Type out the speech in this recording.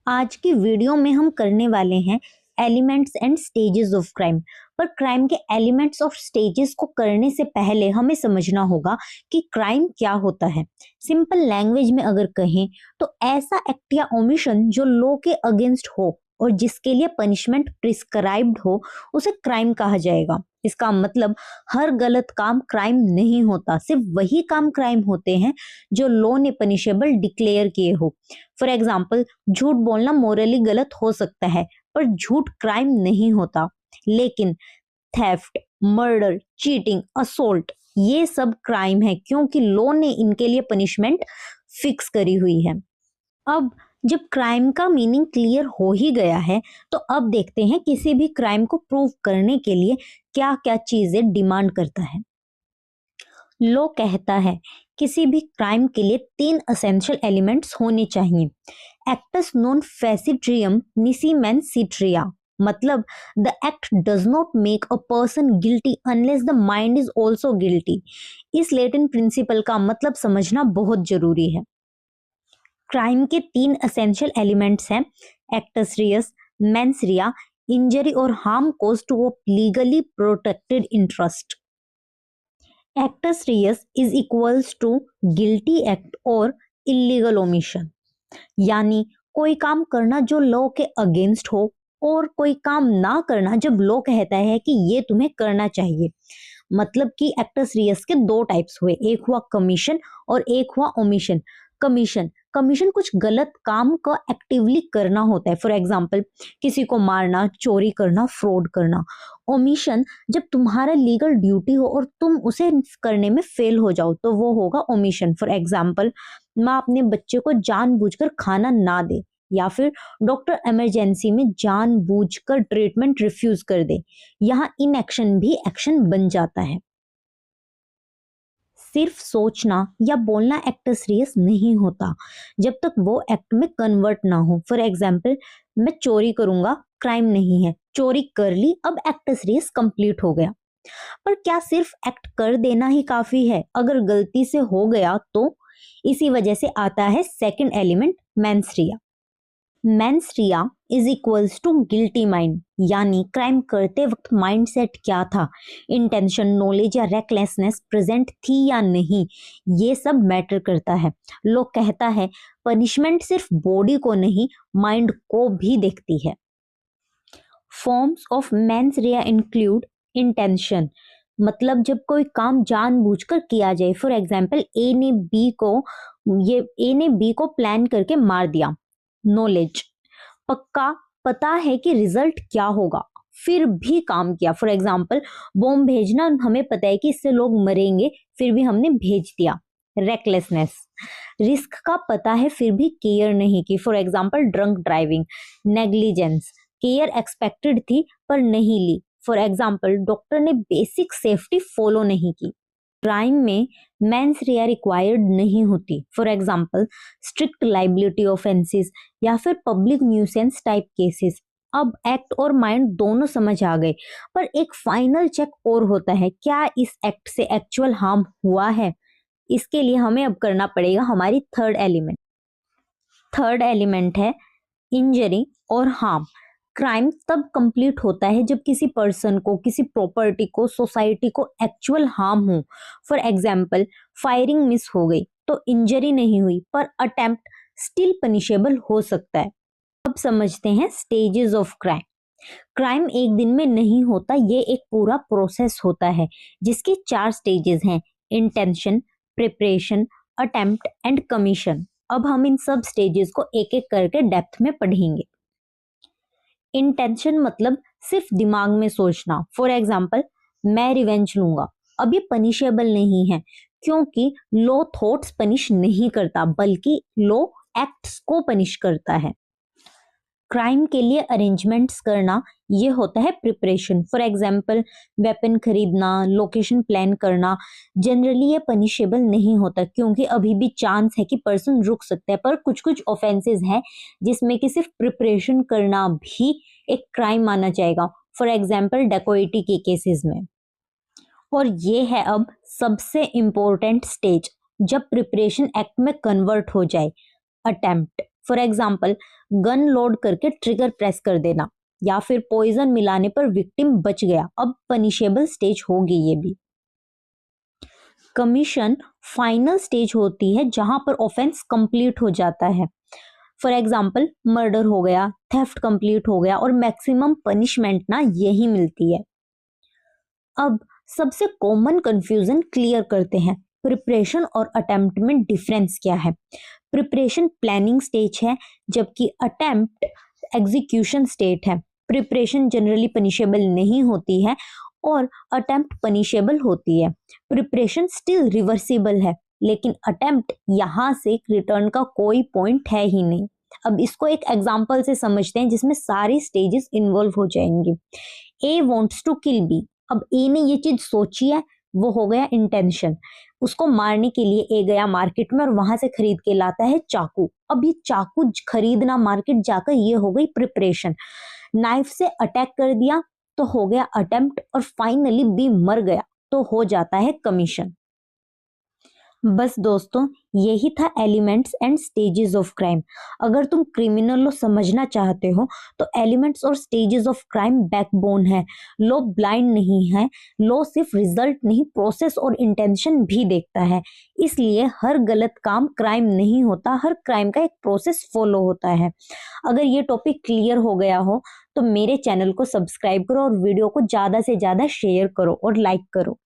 आज की वीडियो में हम करने वाले हैं elements and stages of crime. पर क्राइम के एलिमेंट्स और स्टेजेस को करने से पहले हमें समझना होगा कि क्राइम क्या होता है। सिंपल लैंग्वेज में अगर कहें तो ऐसा एक्ट या ओमिशन जो लॉ के अगेंस्ट हो और जिसके लिए पनिशमेंट प्रिस्क्राइब्ड हो उसे क्राइम कहा जाएगा। इसका मतलब हर गलत काम क्राइम नहीं होता, सिर्फ वही काम क्राइम होते हैं जो लॉ ने पनिशेबल डिक्लेयर किए हो। फॉर एग्जाम्पल, झूठ बोलना मोरली गलत हो सकता है पर झूठ क्राइम नहीं होता। लेकिन थेफ्ट, मर्डर, चीटिंग, असोल्ट ये सब क्राइम है क्योंकि लॉ ने इनके लिए पनिशमेंट फिक्स करी हुई है। अब जब क्राइम का मीनिंग क्लियर हो ही गया है तो अब देखते हैं किसी भी क्राइम को प्रूव करने के लिए क्या क्या चीजें डिमांड करता है। लॉ कहता है किसी भी क्राइम के लिए 3 एसेंशियल एलिमेंट्स होने चाहिए। एक्टस नॉन फेसिट्रियम निसी मैंसिट्रिया, मतलब the act does not make a person guilty unless the mind is also guilty. इस लैटिन प्रिंसिपल का मतलब समझना बहुत जरूरी है। क्राइम के 3 एसेंशियल एलिमेंट्स हैं एक्टस रियस, मेंस रिया, इंजरी और harm cause to a legally protected interest. एक्टस रियस is equals to guilty act और इलीगल ओमिशन, यानी कोई काम करना जो लॉ के अगेंस्ट हो और कोई काम ना करना जब लॉ कहता है कि ये तुम्हें करना चाहिए। मतलब कि एक्टस रियस के 2 टाइप्स हुए, एक हुआ कमीशन और एक हुआ ओमिशन। कमीशन कमीशन कुछ गलत काम को एक्टिवली करना होता है। फॉर एग्जाम्पल, किसी को मारना, चोरी करना, फ्रॉड करना। ओमिशन जब तुम्हारा लीगल ड्यूटी हो और तुम उसे करने में फेल हो जाओ तो वो होगा ओमिशन। फॉर एग्जाम्पल, माँ अपने बच्चे को जानबूझकर खाना ना दे या फिर डॉक्टर इमरजेंसी में जानबूझकर ट्रीटमेंट रिफ्यूज कर दे, यहाँ इनएक्शन भी एक्शन बन जाता है। सिर्फ सोचना या बोलना एक्ट सीरियस नहीं होता जब तक वो एक्ट में कन्वर्ट ना हो। फॉर एग्जाम्पल, मैं चोरी करूंगा, क्राइम नहीं है, चोरी कर ली, अब एक्ट सीरियस कंप्लीट हो गया। पर क्या सिर्फ एक्ट कर देना ही काफी है? अगर गलती से हो गया तो? इसी वजह से आता है second element, mens rea is equals to guilty mind, यानी क्राइम करते वक्त माइंडसेट क्या था, इंटेंशन, नॉलेज या रेकलेसनेस प्रेजेंट थी या नहीं, ये सब मैटर करता है। लोग कहता है पनिशमेंट सिर्फ बॉडी को नहीं माइंड को भी देखती है। Forms of mains Riya include intention, मतलब जब कोई काम जानबूझकर किया जाए। फॉर एग्जाम्पल, ए ने बी को प्लान करके मार दिया। नॉलेज, पक्का पता है कि रिजल्ट क्या होगा फिर भी काम किया। फॉर एग्जाम्पल, बॉम्ब भेजना, हमें पता है कि इससे लोग मरेंगे फिर भी हमने भेज दिया। रेकलेसनेस, रिस्क का पता है फिर भी केयर नहीं की। For example, drunk driving. Negligence, care expected थी पर नहीं ली। फॉर एग्जाम्पल, डॉक्टर ने बेसिक सेफ्टी फॉलो नहीं की। क्राइम में मेंस रिया रिक्वायर्ड नहीं होती। For example, strict liability offences या फिर पब्लिक न्यूसेंस टाइप केसेस। अब एक्ट और माइंड दोनों समझ आ गए, पर एक फाइनल चेक और होता है, क्या इस एक्ट से एक्चुअल हार्म हुआ है? इसके लिए हमें अब करना पड़ेगा हमारी थर्ड एलिमेंट। थर्ड एलिमेंट है इंजरी और हार्म। क्राइम तब कंप्लीट होता है जब किसी पर्सन को, किसी प्रॉपर्टी को, सोसाइटी को एक्चुअल हार्म हो। फॉर एग्जाम्पल, फायरिंग मिस हो गई तो इंजरी नहीं हुई पर अटेम्प्ट स्टिल पनिशेबल हो सकता है। अब समझते हैं स्टेजेस ऑफ क्राइम। क्राइम एक दिन में नहीं होता, ये एक पूरा प्रोसेस होता है जिसके 4 स्टेजेस हैं, intention, preparation, attempt and commission. अब हम इन सब स्टेजेस को एक एक करके डेप्थ में पढ़ेंगे। इंटेंशन मतलब सिर्फ दिमाग में सोचना। फॉर एग्जाम्पल, मैं रिवेंज लूंगा, अब ये पनिशेबल नहीं है क्योंकि लॉ थॉट्स पनिश नहीं करता बल्कि लॉ एक्ट्स को पनिश करता है। क्राइम के लिए अरेंजमेंट्स करना, ये होता है प्रिपरेशन। फॉर एग्जाम्पल, वेपन खरीदना, लोकेशन प्लान करना। जनरली ये पनिशेबल नहीं होता क्योंकि अभी भी चांस है कि पर्सन रुक सकता है, पर कुछ कुछ ऑफेंसेस हैं जिसमें कि सिर्फ प्रिपरेशन करना भी एक क्राइम माना जाएगा। फॉर एग्जाम्पल, डेकोइटी के केसेस में। और ये है अब सबसे इम्पोर्टेंट स्टेज, जब प्रिपरेशन एक्ट में कन्वर्ट हो जाए, attempt. For example, gun load करके ट्रिगर प्रेस कर देना या फिर पॉइजन मिलाने पर विक्टिम बच गया, अब पनिशेबल स्टेज होगी ये भी। कमीशन फाइनल स्टेज होती है जहां पर ऑफेंस कंप्लीट हो जाता है। फॉर एग्जाम्पल, मर्डर हो गया, थेफ्ट कंप्लीट हो गया और मैक्सिमम पनिशमेंट ना यही मिलती है। अब सबसे कॉमन कंफ्यूजन क्लियर करते हैं, प्रिपरेशन और अटेम्प्ट में डिफरेंस क्या है। प्रिपरेशन प्लानिंग स्टेज है जबकि अटेम्प्ट एग्जीक्यूशन स्टेट है। प्रिपरेशन जनरली पनिशेबल नहीं होती है और अटेम्प्ट पनिशेबल होती है। प्रिपरेशन स्टिल रिवर्सिबल है लेकिन अटेम्प्ट यहाँ से रिटर्न का कोई पॉइंट है ही नहीं। अब इसको एक एग्जांपल से समझते हैं जिसमें सारी स्टेजेस इन्वॉल्व हो जाएंगी। ए वॉन्ट्स टू किल बी। अब ए ने ये चीज सोची है, वो हो गया इंटेंशन। उसको मारने के लिए ए गया मार्केट में और वहां से खरीद के लाता है चाकू। अब ये चाकू खरीदना मार्केट जाकर, ये हो गई प्रिपरेशन। नाइफ से अटैक कर दिया तो हो गया अटेम्प्ट और फाइनली बी मर गया तो हो जाता है कमीशन। बस दोस्तों, यही था elements and stages of crime. अगर तुम क्रिमिनल लॉ समझना चाहते हो तो एलिमेंट्स और स्टेजेस ऑफ क्राइम बैकबोन है। लॉ ब्लाइंड नहीं है, लॉ सिर्फ रिजल्ट नहीं, प्रोसेस और इंटेंशन भी देखता है। इसलिए हर गलत काम क्राइम नहीं होता, हर क्राइम का एक प्रोसेस फॉलो होता है। अगर ये टॉपिक क्लियर हो गया हो तो मेरे चैनल को सब्सक्राइब करो और वीडियो को ज़्यादा से ज़्यादा शेयर करो और लाइक करो।